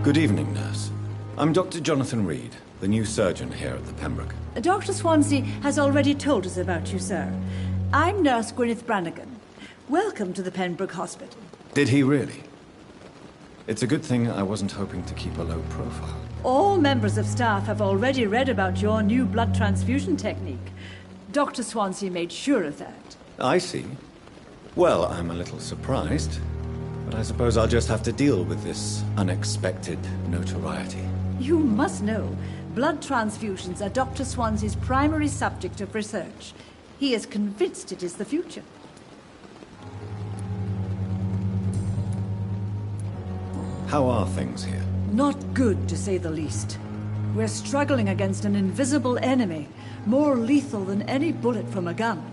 Good evening, nurse. I'm Dr. Jonathan Reed, the new surgeon here at the Pembroke. Dr. Swansea has already told us about you, sir. I'm Nurse Gwyneth Brannigan. Welcome to the Pembroke Hospital. Did he really? It's a good thing I wasn't hoping to keep a low profile. All members of staff have already read about your new blood transfusion technique. Dr. Swansea made sure of that. I see. Well, I'm a little surprised, but I suppose I'll just have to deal with this unexpected notoriety. You must know, blood transfusions are Dr. Swansea's primary subject of research. He is convinced it is the future. How are things here? Not good, to say the least. We're struggling against an invisible enemy, more lethal than any bullet from a gun.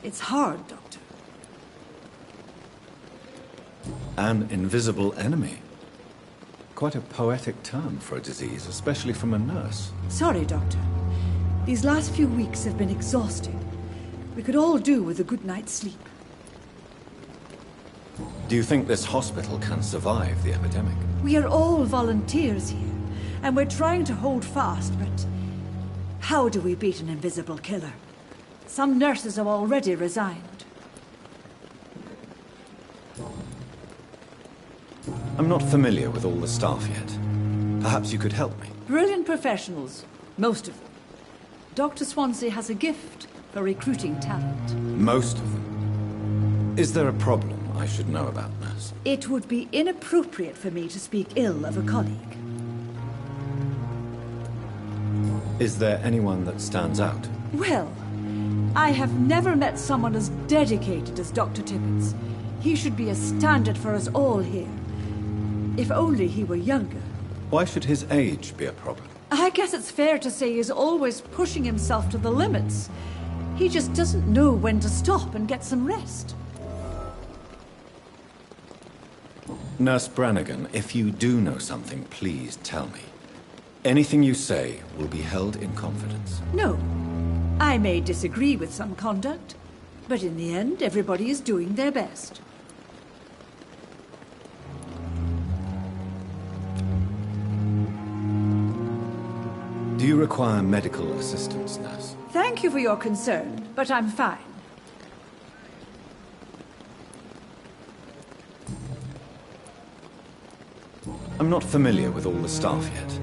It's hard, Doctor. An invisible enemy? Quite a poetic term for a disease, especially from a nurse. Sorry, Doctor. These last few weeks have been exhausting. We could all do with a good night's sleep. Do you think this hospital can survive the epidemic? We are all volunteers here, and we're trying to hold fast, but how do we beat an invisible killer? Some nurses have already resigned. I'm not familiar with all the staff yet. Perhaps you could help me. Brilliant professionals, most of them. Dr. Swansea has a gift for recruiting talent. Most of them? Is there a problem I should know about, nurse? It would be inappropriate for me to speak ill of a colleague. Is there anyone that stands out? Well, I have never met someone as dedicated as Dr. Tippett. He should be a standard for us all here. If only he were younger. Why should his age be a problem? I guess it's fair to say he's always pushing himself to the limits. He just doesn't know when to stop and get some rest. Nurse Brannigan, if you do know something, please tell me. Anything you say will be held in confidence. No. I may disagree with some conduct, but in the end, everybody is doing their best. Do you require medical assistance, nurse? Thank you for your concern, but I'm fine. I'm not familiar with all the staff yet.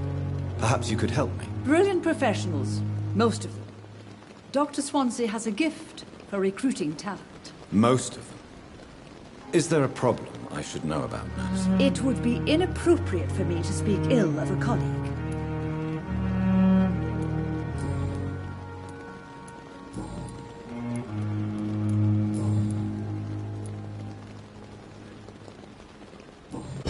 Perhaps you could help me. Brilliant professionals, most of them. Dr. Swansea has a gift for recruiting talent. Most of them? Is there a problem I should know about, nurse? It would be inappropriate for me to speak ill of a colleague.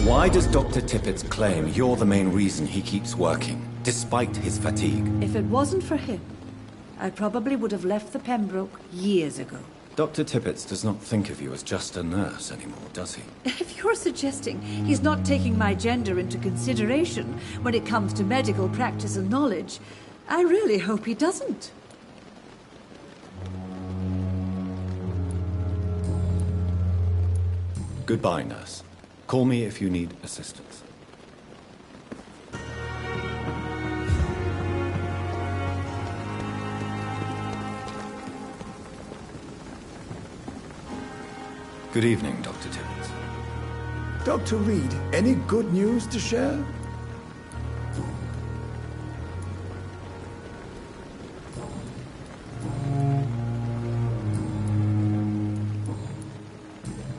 Why does Dr. Tippett claim you're the main reason he keeps working, despite his fatigue? If it wasn't for him, I probably would have left the Pembroke years ago. Dr. Tippett does not think of you as just a nurse anymore, does he? If you're suggesting he's not taking my gender into consideration when it comes to medical practice and knowledge, I really hope he doesn't. Goodbye, nurse. Call me if you need assistance. Good evening, Dr. Tippett. Dr. Reed, any good news to share?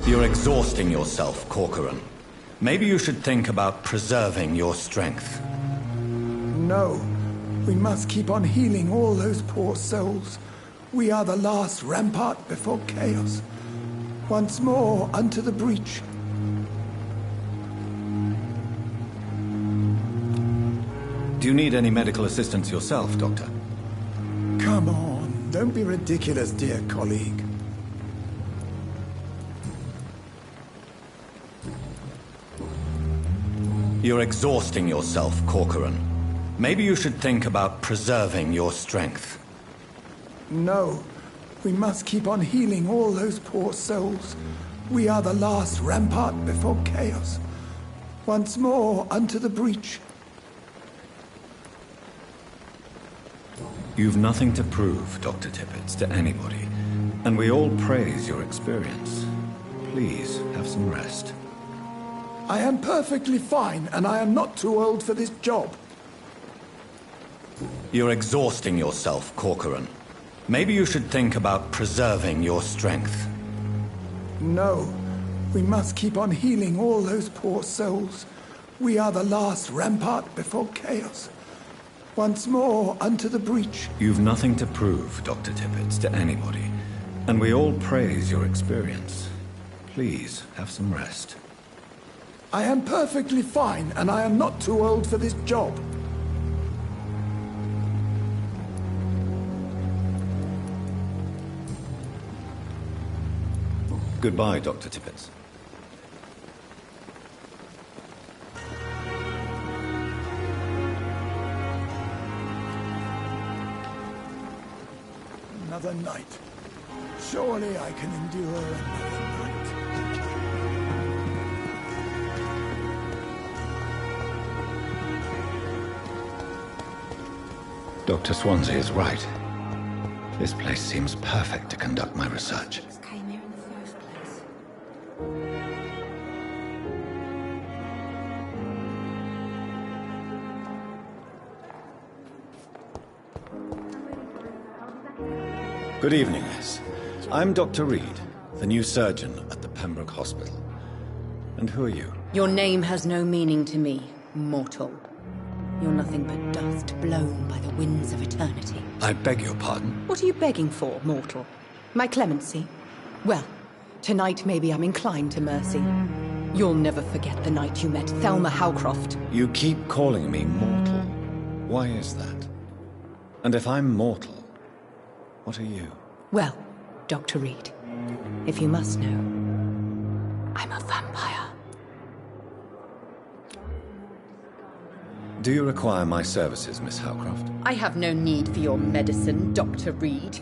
You're exhausting yourself, Corcoran. Maybe you should think about preserving your strength. No. We must keep on healing all those poor souls. We are the last rampart before chaos. Once more unto the breach. Do you need any medical assistance yourself, Doctor? Come on, don't be ridiculous, dear colleague. You're exhausting yourself, Corcoran. Maybe you should think about preserving your strength. No. We must keep on healing all those poor souls. We are the last rampart before chaos. once more unto the breach. You've nothing to prove, Dr. Tippets, to anybody, and we all praise your experience. Please, have some rest. I am perfectly fine, and I am not too old for this job. You're exhausting yourself, Corcoran. Maybe you should think about preserving your strength. No, we must keep on healing all those poor souls. We are the last rampart before chaos. Once more unto the breach. You've nothing to prove, Dr. Tippets, to anybody, and we all praise your experience. Please, have some rest. I am perfectly fine, and I am not too old for this job. Goodbye, Dr. Tippets. Another night. Surely I can endure another night. Dr. Swansea is right. This place seems perfect to conduct my research. Came here in the first place. Good evening, Miss. I'm Dr. Reed, the new surgeon at the Pembroke Hospital. And who are you? Your name has no meaning to me, mortal. You're nothing but dust blown by the winds of eternity. I beg your pardon? What are you begging for, mortal? My clemency? Well, tonight maybe I'm inclined to mercy. You'll never forget the night you met Thelma Howcroft. You keep calling me mortal. Why is that? And if I'm mortal, what are you? Well, Dr. Reed, if you must know, I'm a vampire. Do you require my services, Miss Howcroft? I have no need for your medicine, Dr. Reed.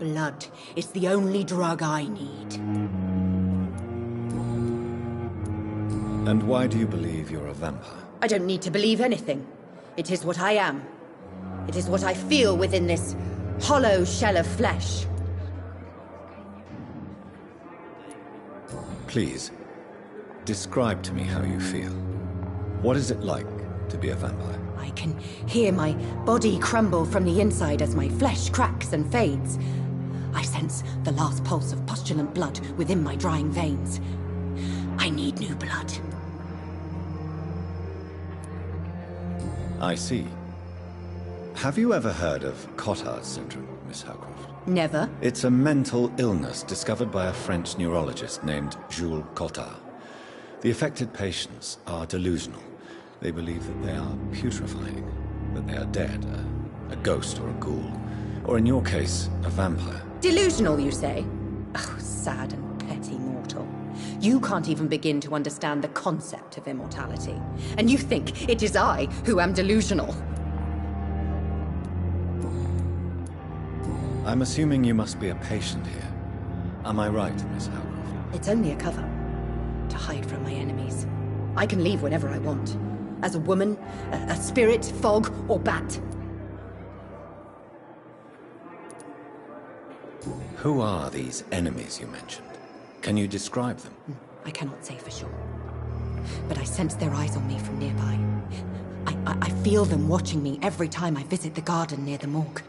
Blood is the only drug I need. And why do you believe you're a vampire? I don't need to believe anything. It is what I am. It is what I feel within this hollow shell of flesh. Please, describe to me how you feel. What is it like to be a vampire? I can hear my body crumble from the inside as my flesh cracks and fades. I sense the last pulse of postulant blood within my drying veins. I need new blood. I see. Have you ever heard of Cotard's syndrome, Miss Howcroft? Never. It's a mental illness discovered by a French neurologist named Jules Cotard. The affected patients are delusional. They believe that they are putrefying, that they are dead, a ghost or a ghoul, or in your case, a vampire. Delusional, you say? Oh, sad and petty mortal. You can't even begin to understand the concept of immortality. And you think it is I who am delusional. I'm assuming you must be a patient here. Am I right, Miss Howcroft? It's only a cover. To hide from my enemies. I can leave whenever I want. As a woman, a spirit, fog, or bat. Who are these enemies you mentioned? Can you describe them? I cannot say for sure. But I sense their eyes on me from nearby. I feel them watching me every time I visit the garden near the morgue.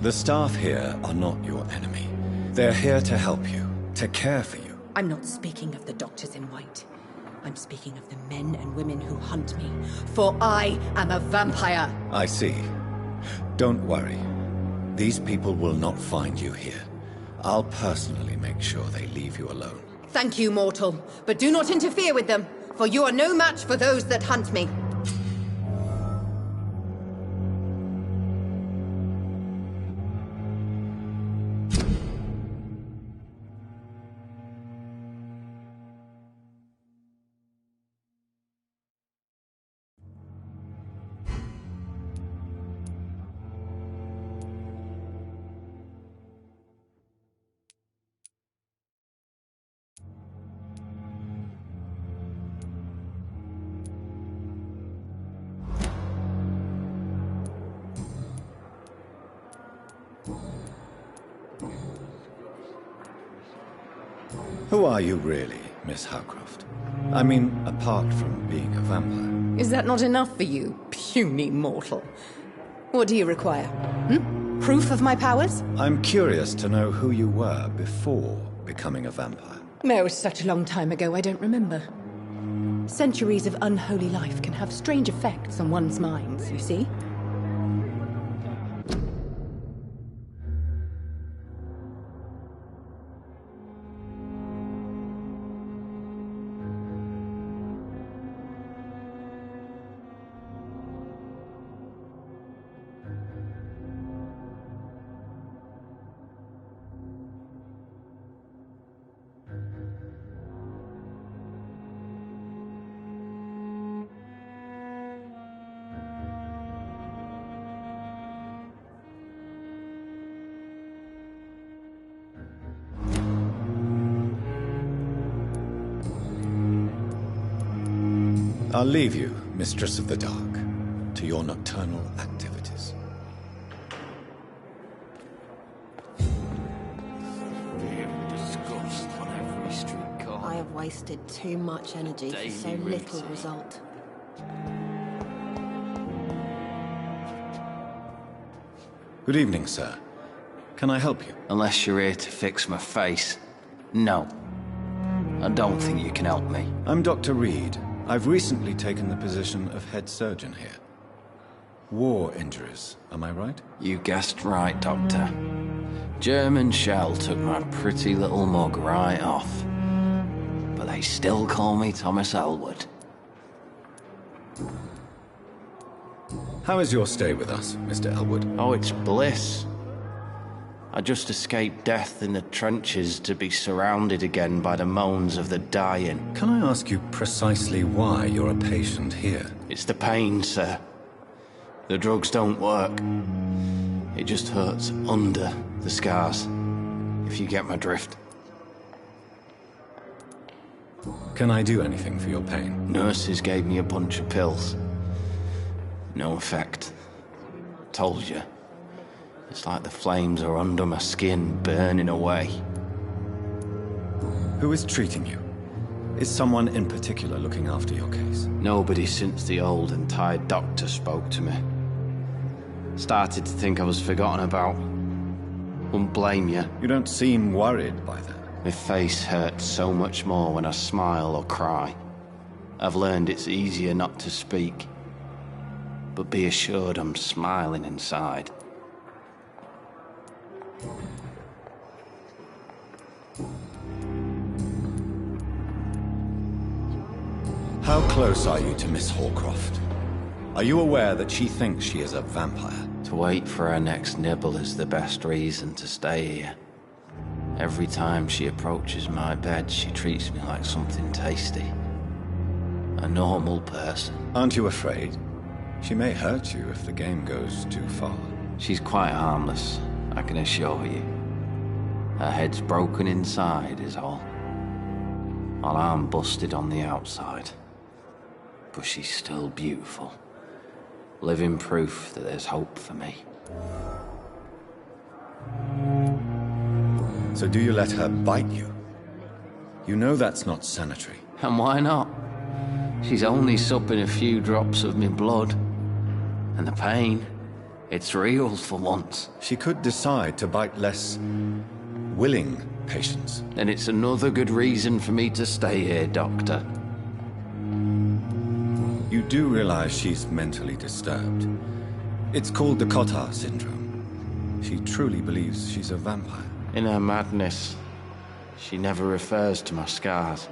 The staff here are not your enemy. They're here to help you, to care for you. I'm not speaking of the doctors in white. I'm speaking of the men and women who hunt me. For I am a vampire! I see. Don't worry. These people will not find you here. I'll personally make sure they leave you alone. Thank you, mortal. But do not interfere with them, for you are no match for those that hunt me. Who are you really, Miss Howcroft? I mean, apart from being a vampire. Is that not enough for you, puny mortal? What do you require? Proof of my powers? I'm curious to know who you were before becoming a vampire. No, it's such a long time ago, I don't remember. Centuries of unholy life can have strange effects on one's minds, you see? I'll leave you, Mistress of the Dark, to your nocturnal activities. I have wasted too much energy for so little result. Good evening, sir. Can I help you? Unless you're here to fix my face. No. I don't think you can help me. I'm Dr. Reed. I've recently taken the position of head surgeon here. War injuries, am I right? You guessed right, Doctor. German shell took my pretty little mug right off. But they still call me Thomas Elwood. How is your stay with us, Mr. Elwood? Oh, it's bliss. I just escaped death in the trenches to be surrounded again by the moans of the dying. Can I ask you precisely why you're a patient here? It's the pain, sir. The drugs don't work. It just hurts under the scars, if you get my drift. Can I do anything for your pain? Nurses gave me a bunch of pills. No effect. Told you. It's like the flames are under my skin, burning away. Who is treating you? Is someone in particular looking after your case? Nobody since the old and tired doctor spoke to me. Started to think I was forgotten about. Wouldn't blame you. You don't seem worried by that. My face hurts so much more when I smile or cry. I've learned it's easier not to speak. But be assured I'm smiling inside. How close are you to Miss Hallcroft? Are you aware that she thinks she is a vampire? To wait for her next nibble is the best reason to stay here. Every time she approaches my bed, she treats me like something tasty. A normal person. Aren't you afraid? She may hurt you if the game goes too far. She's quite harmless, I can assure you. Her head's broken inside is all. While I'm busted on the outside. But she's still beautiful. Living proof that there's hope for me. So do you let her bite you? You know that's not sanitary. And why not? She's only supping a few drops of me blood. And the pain, it's real for once. She could decide to bite less willing patients. Then it's another good reason for me to stay here, Doctor. You do realize she's mentally disturbed. It's called the Cotard syndrome. She truly believes she's a vampire. In her madness, she never refers to my scars.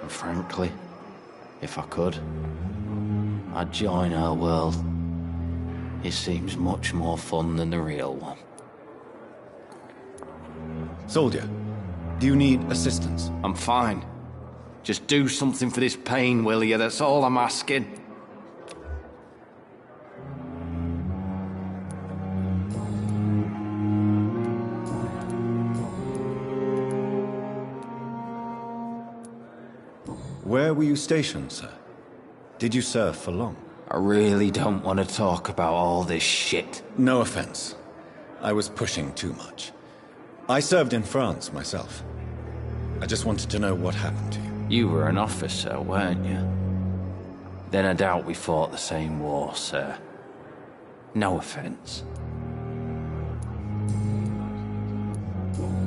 And frankly, if I could, I'd join her world. It seems much more fun than the real one. Soldier, do you need assistance? I'm fine. Just do something for this pain, will you? That's all I'm asking. Where were you stationed, sir? Did you serve for long? I really don't want to talk about all this shit. No offense. I was pushing too much. I served in France myself. I just wanted to know what happened to you. You were an officer, weren't you? Then I doubt we fought the same war, sir. No offense.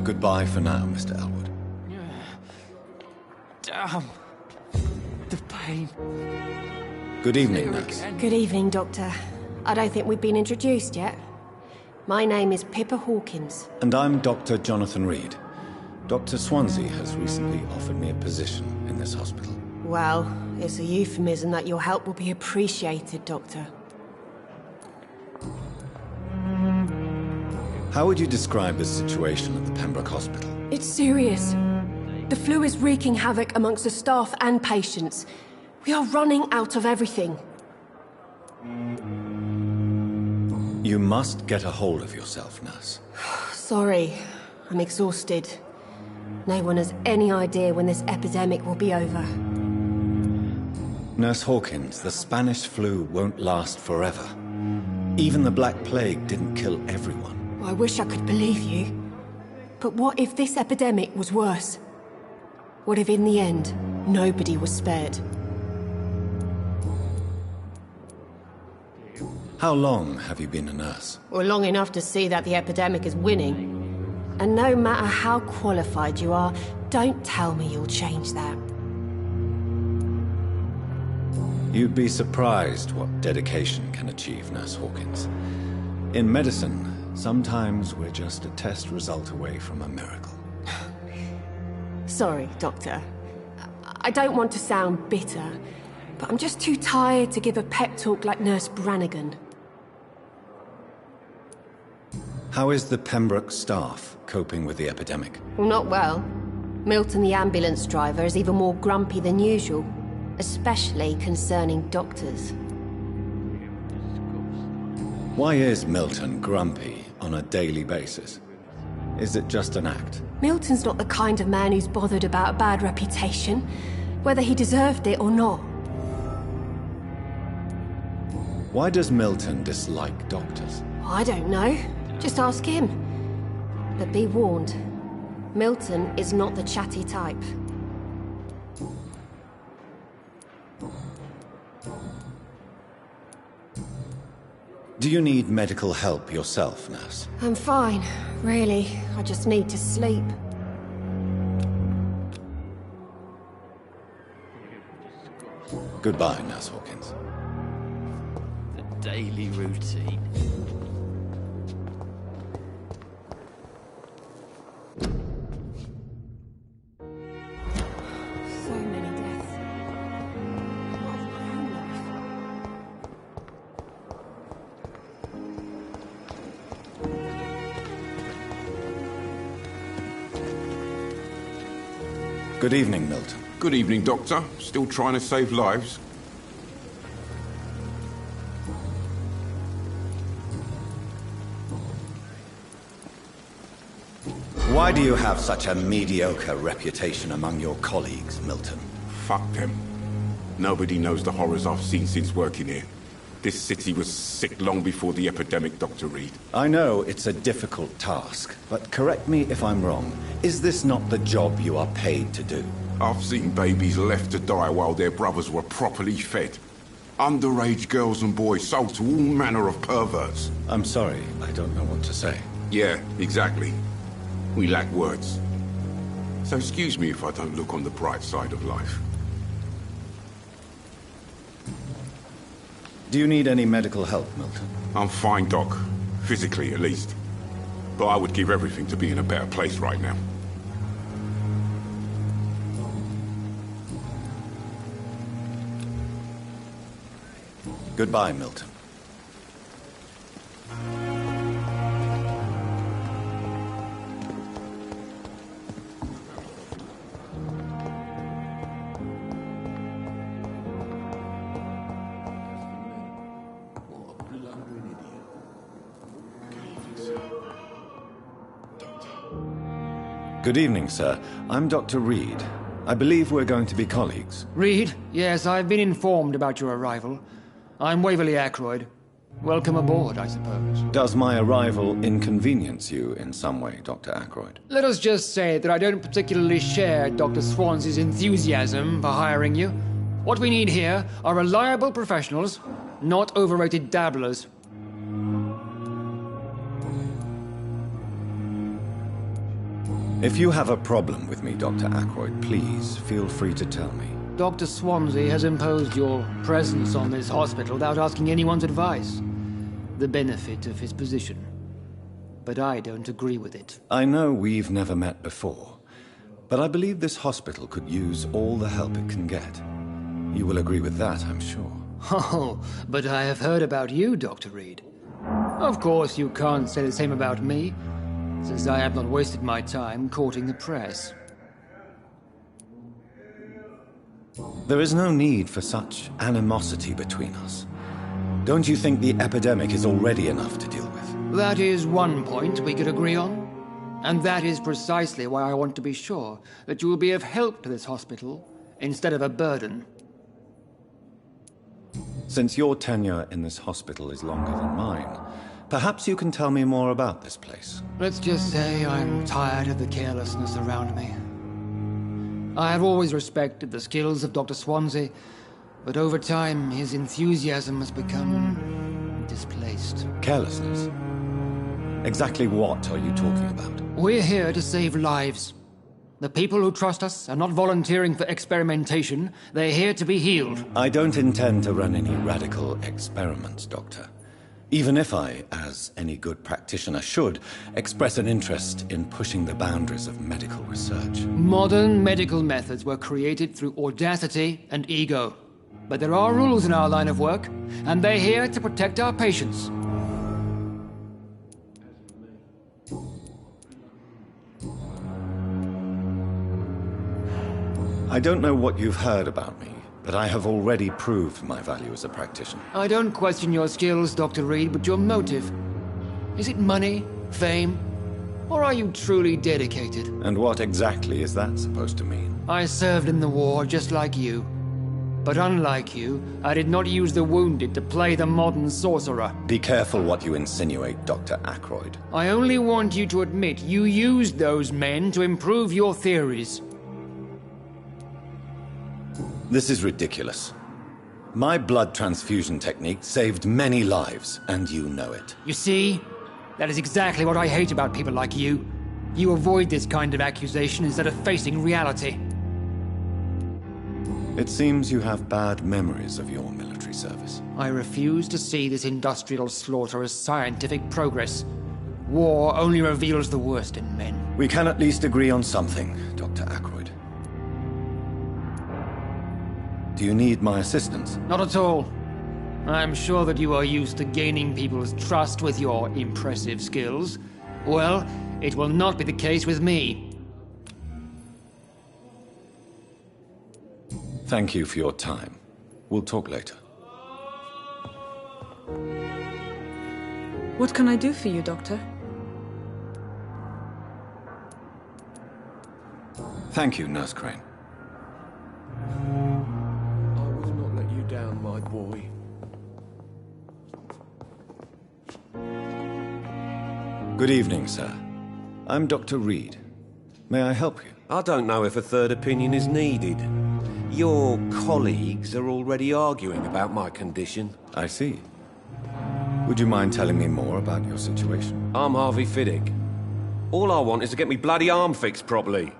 Goodbye for now, Mr. Elwood. Damn. The pain. Good evening, nurse. Good evening, Doctor. I don't think we've been introduced yet. My name is Pippa Hawkins. And I'm Dr. Jonathan Reed. Dr. Swansea has recently offered me a position in this hospital. Well, it's a euphemism that your help will be appreciated, Doctor. How would you describe the situation at the Pembroke Hospital? It's serious. The flu is wreaking havoc amongst the staff and patients. We are running out of everything. You must get a hold of yourself, nurse. Sorry, I'm exhausted. No one has any idea when this epidemic will be over. Nurse Hawkins, the Spanish flu won't last forever. Even the Black Plague didn't kill everyone. I wish I could believe you. But what if this epidemic was worse? What if in the end, nobody was spared? How long have you been a nurse? Well, long enough to see that the epidemic is winning. And no matter how qualified you are, don't tell me you'll change that. You'd be surprised what dedication can achieve, Nurse Hawkins. In medicine, sometimes we're just a test result away from a miracle. Sorry, Doctor. I don't want to sound bitter, but I'm just too tired to give a pep talk like Nurse Brannigan. How is the Pembroke staff coping with the epidemic? Well, not well. Milton, the ambulance driver, is even more grumpy than usual, especially concerning doctors. Why is Milton grumpy on a daily basis? Is it just an act? Milton's not the kind of man who's bothered about a bad reputation, whether he deserved it or not. Why does Milton dislike doctors? I don't know. Just ask him. But be warned, Milton is not the chatty type. Do you need medical help yourself, nurse? I'm fine, really. I just need to sleep. Goodbye, Nurse Hawkins. The daily routine. So many deaths. What of my own life? Good evening, Milton. Good evening, Doctor. Still trying to save lives? Why do you have such a mediocre reputation among your colleagues, Milton? Fuck them. Nobody knows the horrors I've seen since working here. This city was sick long before the epidemic, Dr. Reed. I know it's a difficult task, but correct me if I'm wrong. Is this not the job you are paid to do? I've seen babies left to die while their brothers were properly fed. Underage girls and boys sold to all manner of perverts. I'm sorry, I don't know what to say. Yeah, exactly. We lack words. So excuse me if I don't look on the bright side of life. Do you need any medical help, Milton? I'm fine, Doc. Physically, at least. But I would give everything to be in a better place right now. Goodbye, Milton. Good evening, sir. I'm Dr. Reed. I believe we're going to be colleagues. Reed? Yes, I've been informed about your arrival. I'm Waverly Ackroyd. Welcome aboard, I suppose. Does my arrival inconvenience you in some way, Dr. Ackroyd? Let us just say that I don't particularly share Dr. Swansea's enthusiasm for hiring you. What we need here are reliable professionals, not overrated dabblers. If you have a problem with me, Dr. Ackroyd, please feel free to tell me. Dr. Swansea has imposed your presence on this hospital without asking anyone's advice. The benefit of his position. But I don't agree with it. I know we've never met before, but I believe this hospital could use all the help it can get. You will agree with that, I'm sure. Oh, but I have heard about you, Dr. Reed. Of course, you can't say the same about me, since I have not wasted my time courting the press. There is no need for such animosity between us. Don't you think the epidemic is already enough to deal with? That is one point we could agree on. And that is precisely why I want to be sure that you will be of help to this hospital, instead of a burden. Since your tenure in this hospital is longer than mine, perhaps you can tell me more about this place. Let's just say I'm tired of the carelessness around me. I have always respected the skills of Dr. Swansea, but over time his enthusiasm has become displaced. Carelessness? Exactly what are you talking about? We're here to save lives. The people who trust us are not volunteering for experimentation. They're here to be healed. I don't intend to run any radical experiments, Doctor. Even if I, as any good practitioner should, express an interest in pushing the boundaries of medical research. Modern medical methods were created through audacity and ego. But there are rules in our line of work, and they're here to protect our patients. I don't know what you've heard about me, but I have already proved my value as a practitioner. I don't question your skills, Dr. Reed, but your motive. Is it money, fame, or are you truly dedicated? And what exactly is that supposed to mean? I served in the war just like you. But unlike you, I did not use the wounded to play the modern sorcerer. Be careful what you insinuate, Dr. Ackroyd. I only want you to admit you used those men to improve your theories. This is ridiculous. My blood transfusion technique saved many lives, and you know it. You see? That is exactly what I hate about people like you. You avoid this kind of accusation instead of facing reality. It seems you have bad memories of your military service. I refuse to see this industrial slaughter as scientific progress. War only reveals the worst in men. We can at least agree on something, Dr. Ackroyd. Do you need my assistance? Not at all. I'm sure that you are used to gaining people's trust with your impressive skills. Well, it will not be the case with me. Thank you for your time. We'll talk later. What can I do for you, Doctor? Thank you, Nurse Crane. I will not let you down, my boy. Good evening, sir. I'm Dr. Reed. May I help you? I don't know if a third opinion is needed. Your colleagues are already arguing about my condition. I see. Would you mind telling me more about your situation? I'm Harvey Fiddick. All I want is to get me bloody arm fixed properly.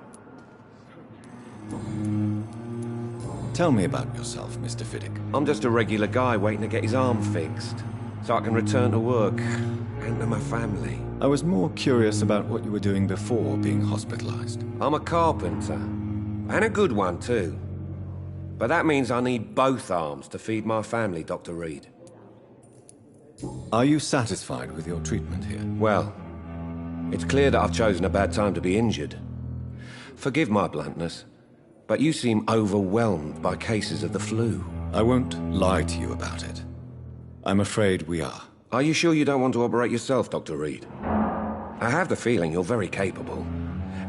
Tell me about yourself, Mr. Fiddick. I'm just a regular guy waiting to get his arm fixed, so I can return to work and to my family. I was more curious about what you were doing before being hospitalized. I'm a carpenter, and a good one too. But that means I need both arms to feed my family, Dr. Reed. Are you satisfied with your treatment here? Well, it's clear that I've chosen a bad time to be injured. Forgive my bluntness, but you seem overwhelmed by cases of the flu. I won't lie to you about it. I'm afraid we are. Are you sure you don't want to operate yourself, Dr. Reed? I have the feeling you're very capable,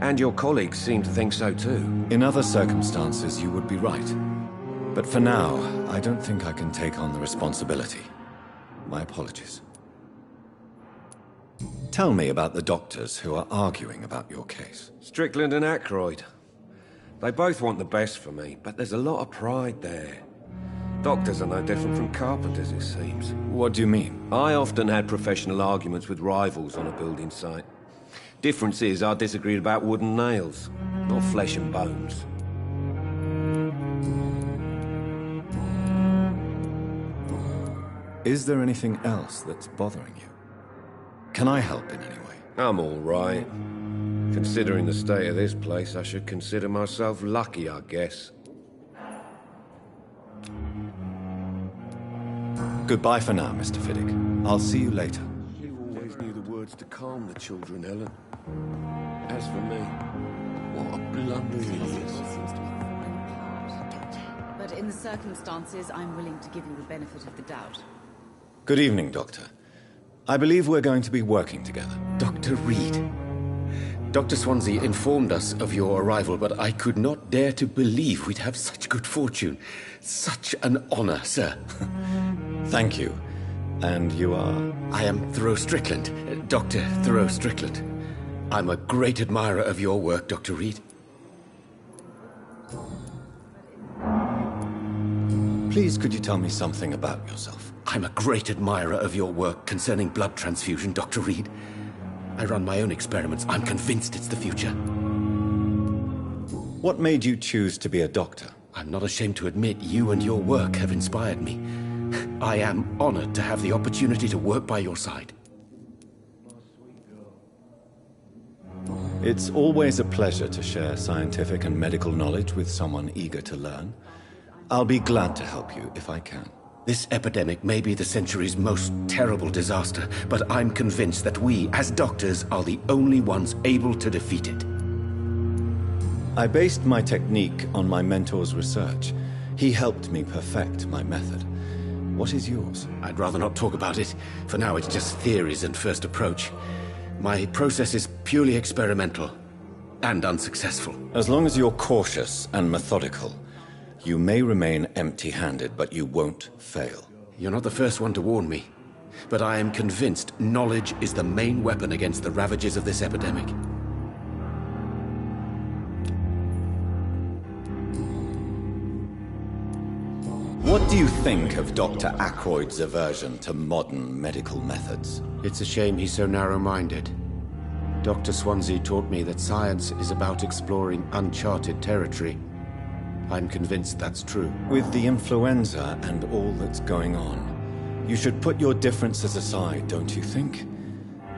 and your colleagues seem to think so too. In other circumstances, you would be right. But for now, I don't think I can take on the responsibility. My apologies. Tell me about the doctors who are arguing about your case. Strickland and Ackroyd. They both want the best for me, but there's a lot of pride there. Doctors are no different from carpenters, it seems. What do you mean? I often had professional arguments with rivals on a building site. Difference is, I disagreed about wooden nails, not flesh and bones. Is there anything else that's bothering you? Can I help in any way? I'm all right. Considering the state of this place, I should consider myself lucky, I guess. Goodbye for now, Mr. Fiddick. I'll see you later. You always knew the words to calm the children, Ellen. As for me, what a blunder it is. But in the circumstances, I'm willing to give you the benefit of the doubt. Good evening, Doctor. I believe we're going to be working together. Dr. Reed. Dr. Swansea informed us of your arrival, but I could not dare to believe we'd have such good fortune. Such an honor, sir. Thank you. And you are? I am Thoreau Strickland, Dr. Thoreau Strickland. I'm a great admirer of your work, Dr. Reed. Please, could you tell me something about yourself? I'm a great admirer of your work concerning blood transfusion, Dr. Reed. I run my own experiments. I'm convinced it's the future. What made you choose to be a doctor? I'm not ashamed to admit you and your work have inspired me. I am honored to have the opportunity to work by your side. It's always a pleasure to share scientific and medical knowledge with someone eager to learn. I'll be glad to help you if I can. This epidemic may be the century's most terrible disaster, but I'm convinced that we, as doctors, are the only ones able to defeat it. I based my technique on my mentor's research. He helped me perfect my method. What is yours? I'd rather not talk about it. For now, it's just theories and first approach. My process is purely experimental and unsuccessful. As long as you're cautious and methodical, you may remain empty-handed, but you won't fail. You're not the first one to warn me, but I am convinced knowledge is the main weapon against the ravages of this epidemic. What do you think of Dr. Ackroyd's aversion to modern medical methods? It's a shame he's so narrow-minded. Dr. Swansea taught me that science is about exploring uncharted territory. I'm convinced that's true. With the influenza and all that's going on, you should put your differences aside, don't you think?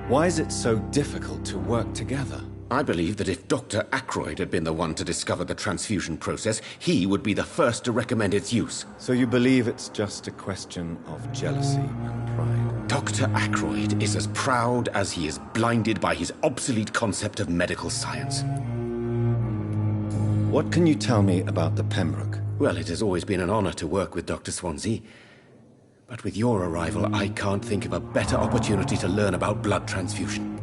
Why is it so difficult to work together? I believe that if Dr. Ackroyd had been the one to discover the transfusion process, he would be the first to recommend its use. So you believe it's just a question of jealousy and pride? Dr. Ackroyd is as proud as he is blinded by his obsolete concept of medical science. What can you tell me about the Pembroke? Well, it has always been an honor to work with Dr. Swansea. But with your arrival, I can't think of a better opportunity to learn about blood transfusion.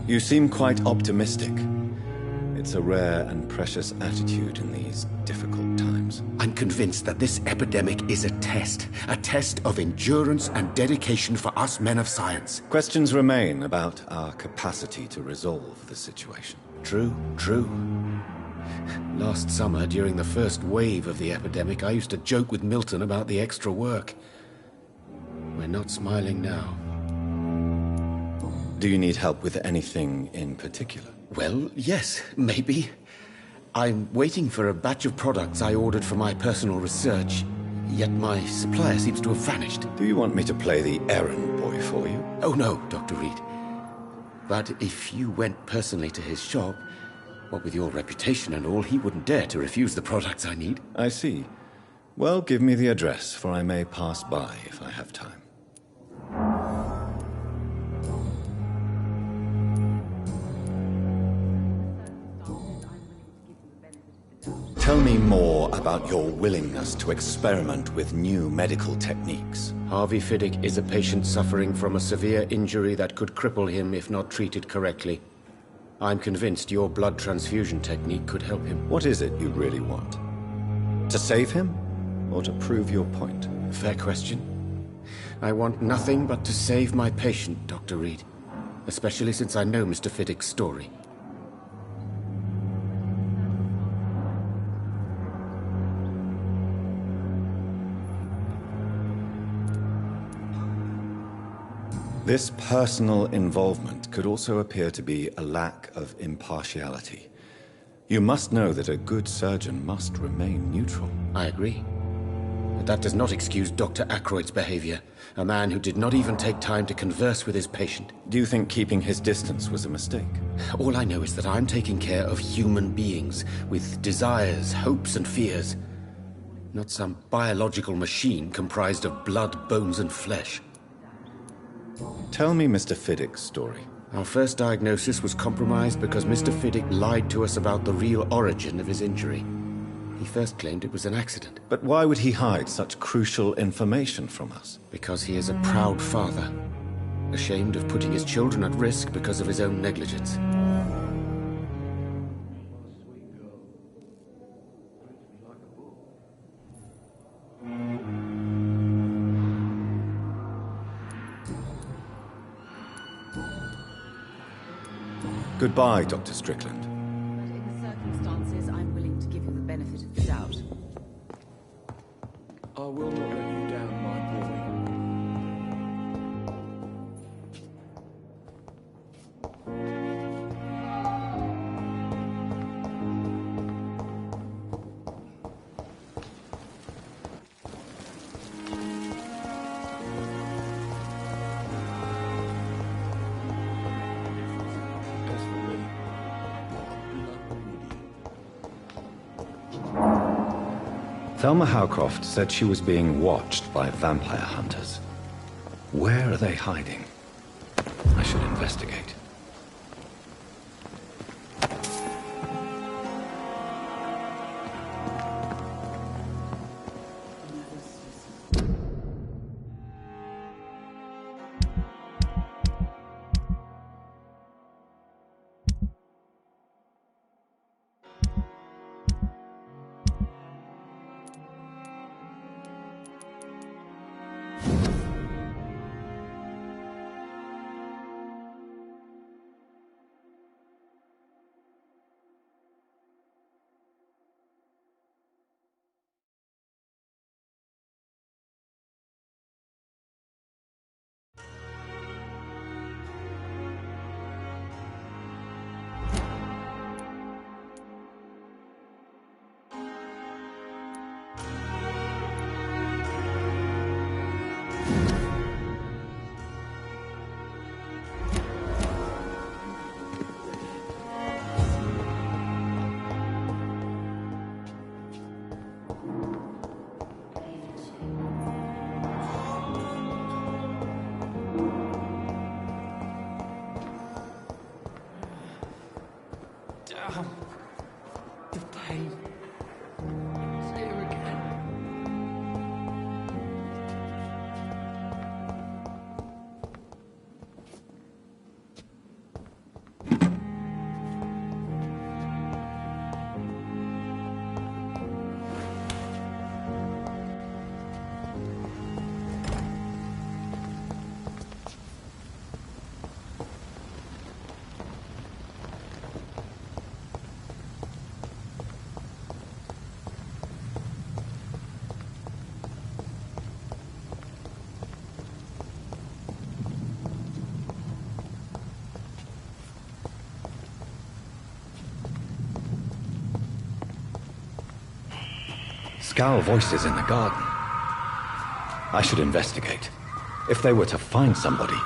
You seem quite optimistic. It's a rare and precious attitude in these difficult times. I'm convinced that this epidemic is a test of endurance and dedication for us men of science. Questions remain about our capacity to resolve the situation. True, true. Last summer, during the first wave of the epidemic, I used to joke with Milton about the extra work. We're not smiling now. Do you need help with anything in particular? Well, yes, maybe. I'm waiting for a batch of products I ordered for my personal research, yet my supplier seems to have vanished. Do you want me to play the errand boy for you? Oh no, Dr. Reed. But if you went personally to his shop, what with your reputation and all, he wouldn't dare to refuse the products I need. I see. Well, give me the address, for I may pass by if I have time. Tell me more about your willingness to experiment with new medical techniques. Harvey Fiddick is a patient suffering from a severe injury that could cripple him if not treated correctly. I'm convinced your blood transfusion technique could help him. What is it you really want? To save him, or to prove your point? Fair question. I want nothing but to save my patient, Dr. Reed. Especially since I know Mr. Fiddick's story. This personal involvement could also appear to be a lack of impartiality. You must know that a good surgeon must remain neutral. I agree. But that does not excuse Dr. Ackroyd's behavior. A man who did not even take time to converse with his patient. Do you think keeping his distance was a mistake? All I know is that I'm taking care of human beings with desires, hopes, and fears. Not some biological machine comprised of blood, bones, and flesh. Tell me Mr. Fiddick's story. Our first diagnosis was compromised because Mr. Fiddick lied to us about the real origin of his injury. He first claimed it was an accident. But why would he hide such crucial information from us? Because he is a proud father, ashamed of putting his children at risk because of his own negligence. Goodbye, Dr. Strickland. But in the circumstances, I'm willing to give you the benefit of the doubt. I will not let you down, my Thelma Howcroft said she was being watched by vampire hunters. Where are they hiding? I should investigate. The pain. It's here again. Scowl voices in the garden. I should investigate. If they were to find somebody.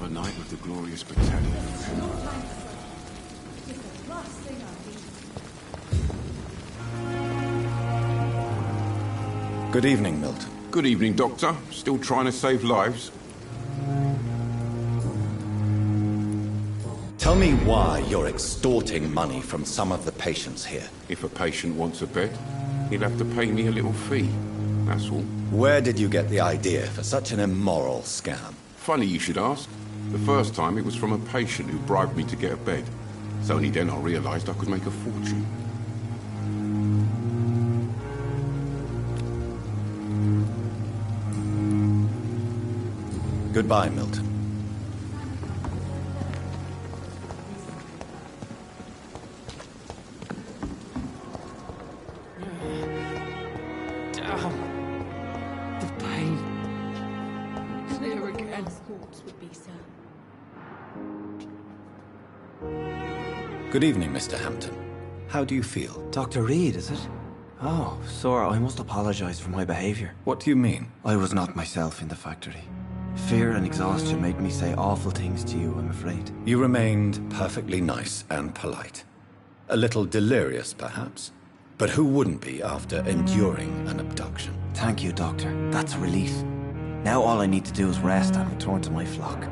a night with the glorious battalion. Good evening, Milton. Good evening, Doctor. Still trying to save lives? Tell me why you're extorting money from some of the patients here. If a patient wants a bed, he'll have to pay me a little fee. That's all. Where did you get the idea for such an immoral scam? Funny you should ask. The first time it was from a patient who bribed me to get a bed. It's only then I realized I could make a fortune. Goodbye, Milton. Damn. The pain. It's there again. Thoughts would be, sir. Good evening, Mr. Hampton. How do you feel? Dr. Reed, is it? Oh, sir, I must apologize for my behavior. What do you mean? I was not myself in the factory. Fear and exhaustion made me say awful things to you, I'm afraid. You remained perfectly nice and polite. A little delirious, perhaps. But who wouldn't be after enduring an abduction? Thank you, Doctor. That's a relief. Now all I need to do is rest and return to my flock.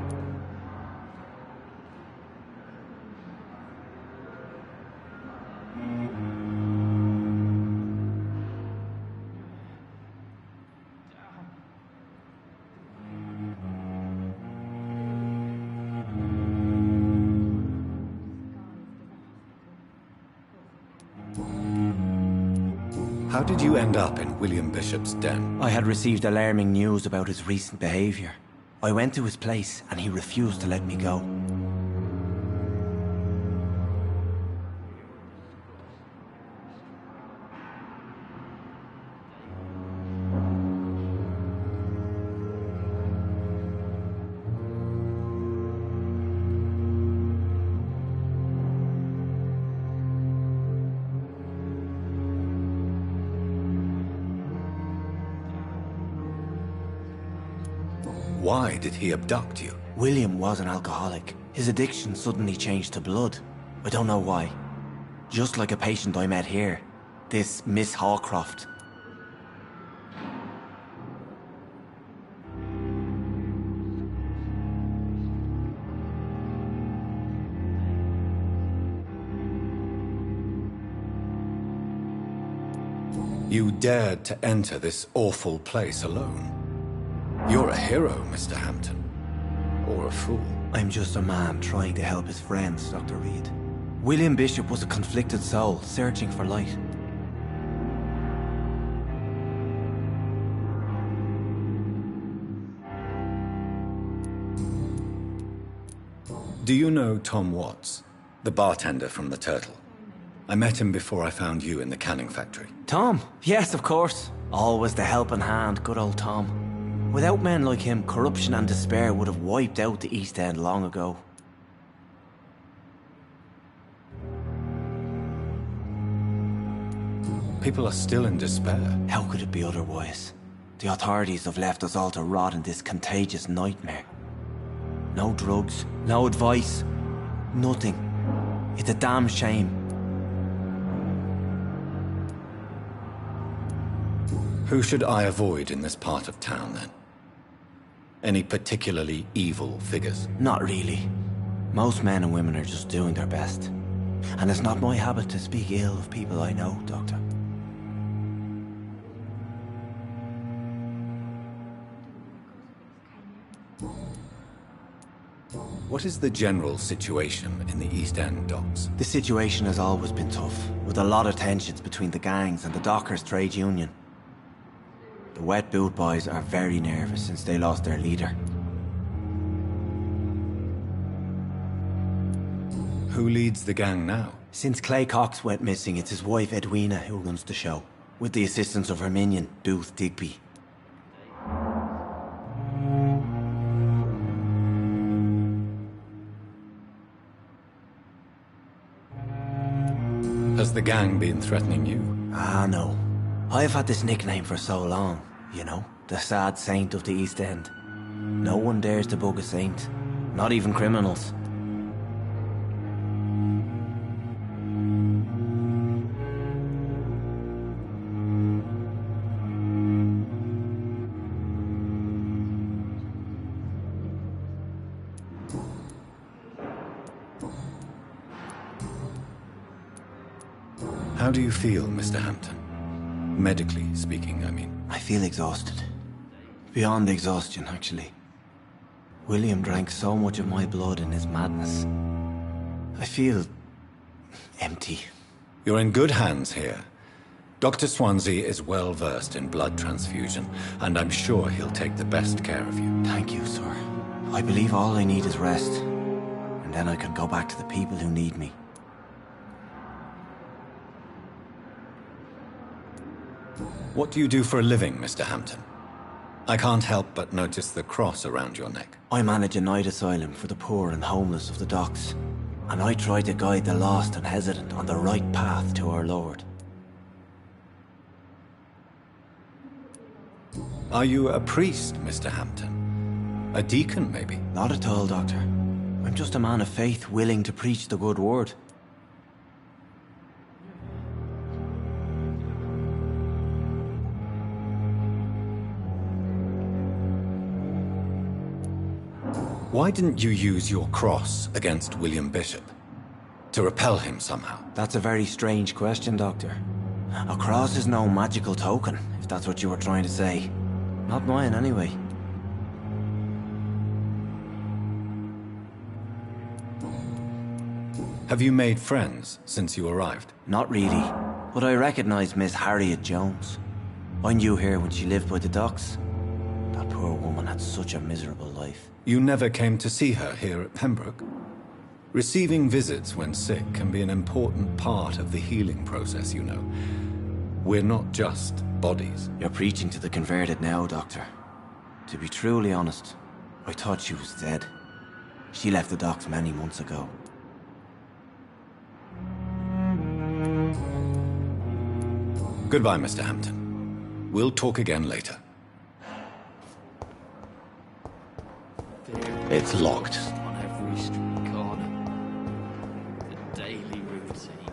How did you end up in William Bishop's den? I had received alarming news about his recent behavior. I went to his place and he refused to let me go. Why did he abduct you? William was an alcoholic. His addiction suddenly changed to blood. I don't know why. Just like a patient I met here. This Miss Hawcroft. You dared to enter this awful place alone. You're a hero, Mr. Hampton. Or a fool. I'm just a man trying to help his friends, Dr. Reed. William Bishop was a conflicted soul, searching for light. Do you know Tom Watts, the bartender from the Turtle? I met him before I found you in the canning factory. Tom? Yes, of course. Always the helping hand, good old Tom. Without men like him, corruption and despair would have wiped out the East End long ago. People are still in despair. How could it be otherwise? The authorities have left us all to rot in this contagious nightmare. No drugs, no advice, nothing. It's a damn shame. Who should I avoid in this part of town, then? Any particularly evil figures? Not really. Most men and women are just doing their best. And it's not my habit to speak ill of people I know, Doctor. What is the general situation in the East End docks? The situation has always been tough, with a lot of tensions between the gangs and the dockers' trade union. The wet boot boys are very nervous since they lost their leader. Who leads the gang now? Since Clay Cox went missing, it's his wife Edwina who runs the show, with the assistance of her minion, Booth Digby. Has the gang been threatening you? Ah, no. I've had this nickname for so long, you know, the sad saint of the East End. No one dares to bug a saint, Not even criminals. How do you feel, Mr. Hampton? Medically speaking, I mean. I feel exhausted. Beyond exhaustion, actually. William drank so much of my blood in his madness. I feel empty. You're in good hands here. Dr. Swansea is well versed in blood transfusion, and I'm sure he'll take the best care of you. Thank you, sir. I believe all I need is rest, and then I can go back to the people who need me. What do you do for a living, Mr. Hampton? I can't help but notice the cross around your neck. I manage a night asylum for the poor and homeless of the docks, and I try to guide the lost and hesitant on the right path to our Lord. Are you a priest, Mr. Hampton? A deacon, maybe? Not at all, Doctor. I'm just a man of faith willing to preach the good word. Why didn't you use your cross against William Bishop? To repel him somehow? That's a very strange question, Doctor. A cross is no magical token, if that's what you were trying to say. Not mine, anyway. Have you made friends since you arrived? Not really, but I recognize Miss Harriet Jones. I knew her when she lived by the docks. That poor woman had such a miserable life. You never came to see her here at Pembroke? Receiving visits when sick can be an important part of the healing process, you know. We're not just bodies. You're preaching to the converted now, Doctor. To be truly honest, I thought she was dead. She left the docks many months ago. Goodbye, Mr. Hampton. We'll talk again later. It's locked. On every street corner. The daily routine.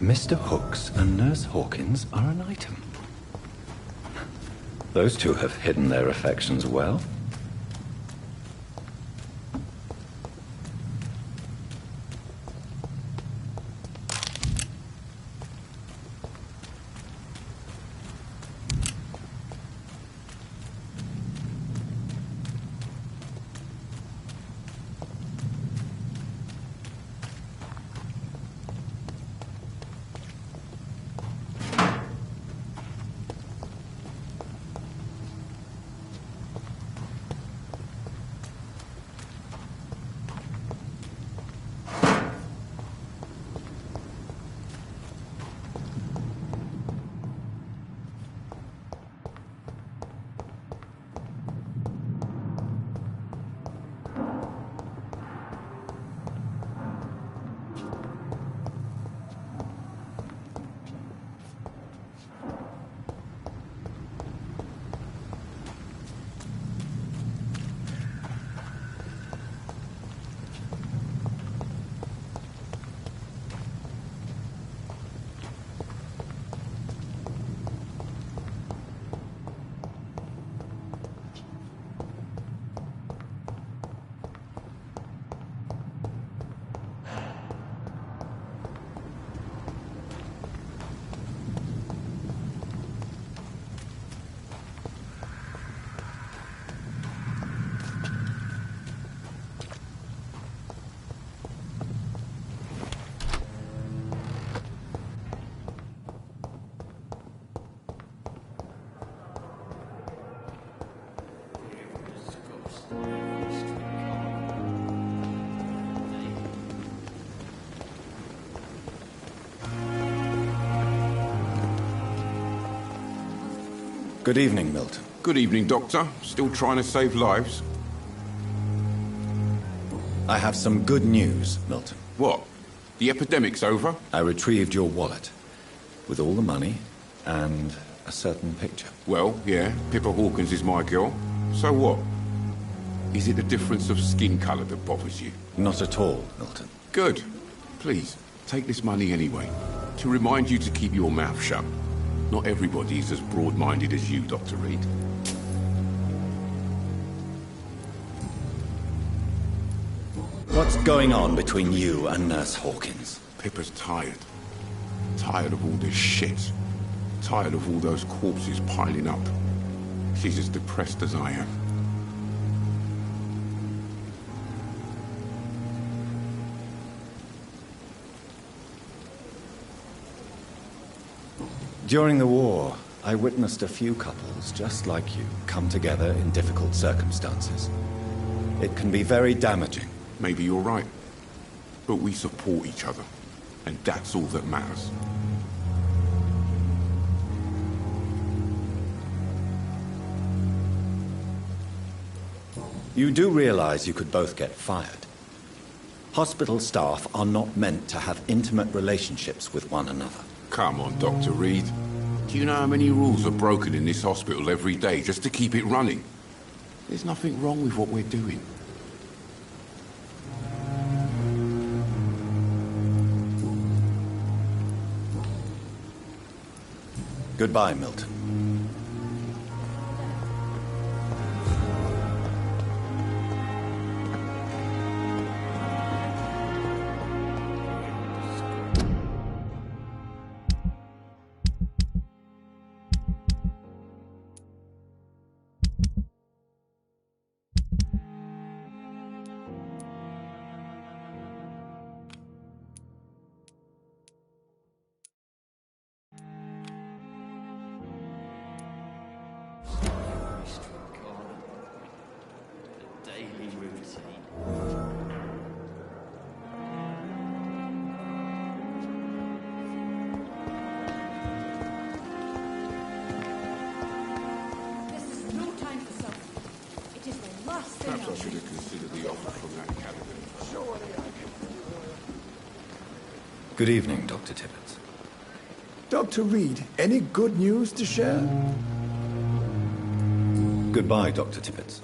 Mr. Hooks and Nurse Hawkins are an item. Those two have hidden their affections well. Good evening, Milton. Good evening, Doctor. Still trying to save lives? I have some good news, Milton. What? The epidemic's over? I retrieved your wallet with all the money and a certain picture. Well, yeah, Pippa Hawkins is my girl. So what? Is it the difference of skin colour that bothers you? Not at all, Milton. Good. Please, take this money anyway. To remind you to keep your mouth shut. Not everybody is as broad-minded as you, Dr. Reed. What's going on between you and Nurse Hawkins? Pippa's tired. Tired of all this shit. Tired of all those corpses piling up. She's as depressed as I am. During the war, I witnessed a few couples just like you come together in difficult circumstances. It can be very damaging. Maybe you're right. But we support each other. And that's all that matters. You do realize you could both get fired. Hospital staff are not meant to have intimate relationships with one another. Come on, Dr. Reed. Do you know how many rules are broken in this hospital every day just to keep it running? There's nothing wrong with what we're doing. Goodbye, Milton. Perhaps I should have considered the offer from that caliber. Good evening, Dr. Tippett. Dr. Reed, any good news to share? Goodbye, Dr. Tippett.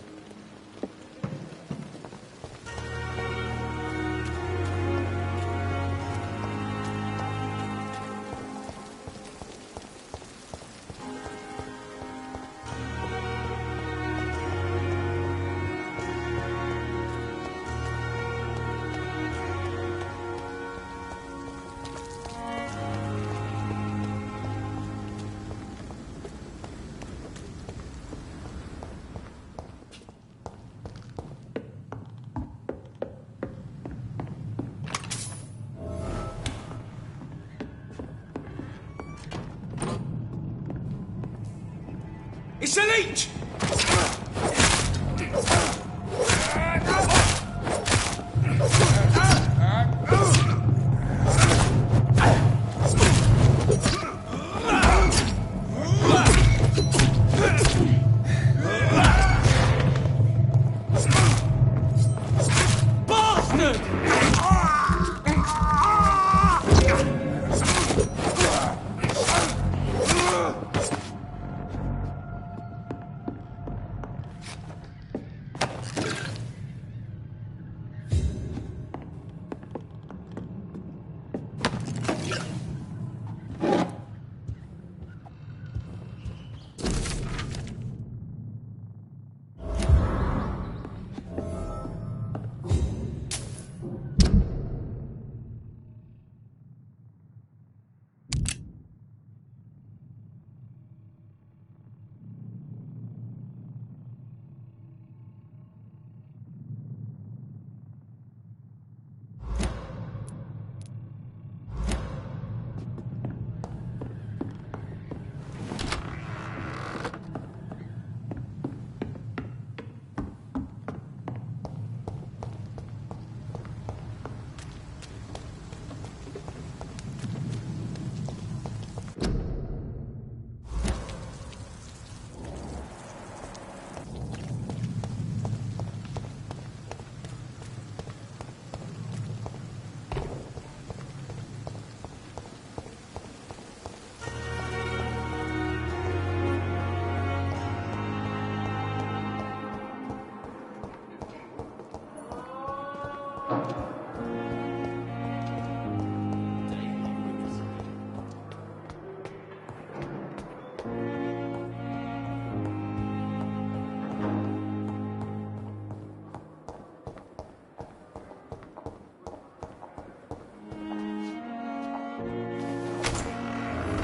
It's a leech!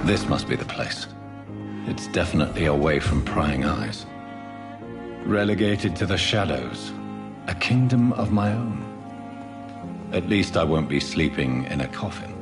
This must be the place. It's definitely away from prying eyes. Relegated to the shadows. A kingdom of my own. At least I won't be sleeping in a coffin.